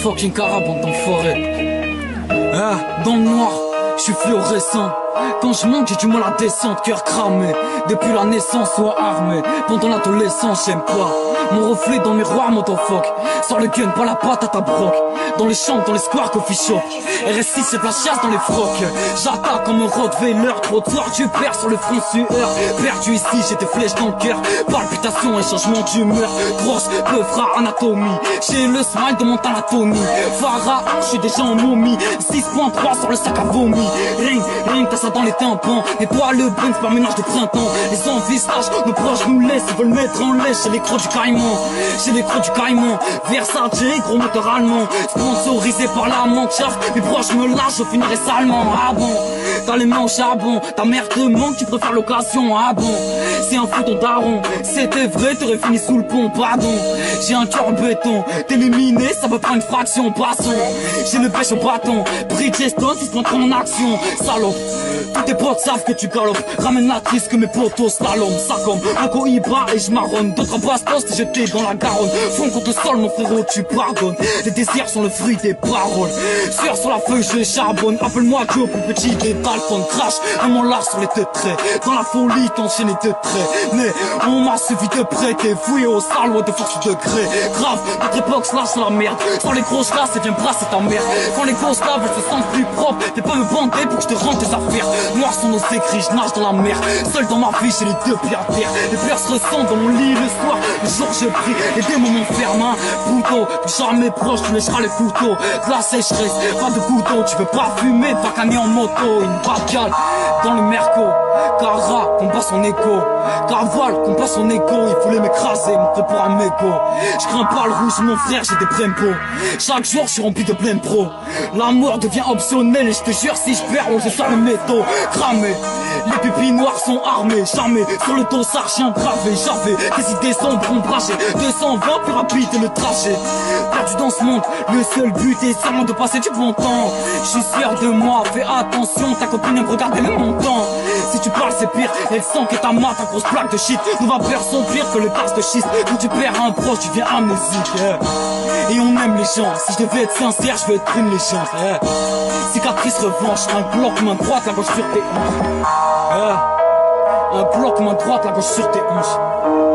fucking carabon d'enfoiré. Ah, dans le noir, je suis fluorescent. Quand je monte, j'ai du mal à descendre, cœur cramé. Depuis la naissance, soit armé. Pendant l'adolescence, j'aime pas mon reflet dans le miroir, motofuck. Sors le gun, pas la patte à ta broc. Dans les chambres, dans les squares, coffee shop. RS6, c'est de la chasse dans les frocs. J'attaque comme un Rottweiler. Trottoir, tu perds sur le front sueur. Perdu ici, j'ai des flèches dans le cœur. Palpitation et changement d'humeur. Grosse, peu frère, anatomie. J'ai le smile de mon anatomie. Farah, je suis déjà en momie. 6.3 sur le sac à vomi. Ring, t'as ça dans les tympans. Et toi, le brain, c'est pas ménage de printemps. Les envisages, nos proches nous laissent. Ils veulent mettre en laisse. J'ai les crocs du caïman. J'ai les crocs du caïman. Versace, gros moteur allemand. Sponsorisé par la Manchard. Mes proches me lâchent, je finirai salement. Ah bon, t'as les mains au charbon. Ta mère te manque, tu préfères l'occasion. Ah bon, c'est un fou ton daron. C'était vrai, t'aurais fini sous le pont. Pardon, j'ai un cœur en béton. T'éliminer, ça veut prendre une fraction. Passons, j'ai le pêche au bâton. Bridgestone, si se montre en action. Salope, tous tes potes savent que tu galopes. Ramène la triste que mes potos slalom. Ça comme un cohiba et je marronne. D'autres bastos, t'es jeté dans la Garonne. Fond contre le sol, mon frérot, tu pardonnes. Les désirs sont le fruit des paroles. Sueur sur la feuille, je charbonne. Appelle-moi Joe, plus petit des Dalton. Crash, un mon large sur les deux traits. Dans la folie, t'enchaînes les deux traits. Mais on m'a suffi de près. T'es fouillé au salon de force degré. Grave, notre époque se lâche sur la merde. Sans les grosses là, c'est bien brasser ta mère. Quand les grosses là veulent se sentent plus propres, t'es pas me bander pour que je te rende tes affaires. Noirs sont nos écrits, je nage dans la mer. Seul dans ma vie, j'ai les deux pieds à terre. Les pleurs se ressentent dans mon lit le soir. Le jour je prie, les démons m'enferment. Poutot, plus jamais proche, tu lècheras les couteaux. De la sécheresse, pas de couteau. Tu veux pas fumer, pas canner en moto. Une bacale dans le merco. Cara, combat son écho. Caval, combat son écho. Il voulait m'écraser, me prend pour un mégot. Je crains pas le rouge, mon frère, j'ai des prempos. Chaque jour, je suis rempli de plein pro. La mort devient optionnelle et je te jure, si je perds, on se sort le métaux. Cramé, les pupilles noires sont armées. Jamais sur le dossard, chien gravé. J'avais des idées sombres ombragées. 220 plus rapide le trajet. Perdu dans ce monde, le seul but est sûrement de passer du bon temps. Je suis fier de moi, fais attention, ta copine aime regarder le montant. Si tu parles c'est pire, elle sent que ta main, ta grosse plaque de shit. Nous va perdre son pire que le tasse de schiste. Quand tu perds un proche, tu deviens amnésique. Et on aime les gens, si je devais être sincère, je veux être une légende. Cicatrice revanche, un bloc main droite, la gauche sur tes hanches. Un bloc main droite, la gauche sur tes hanches.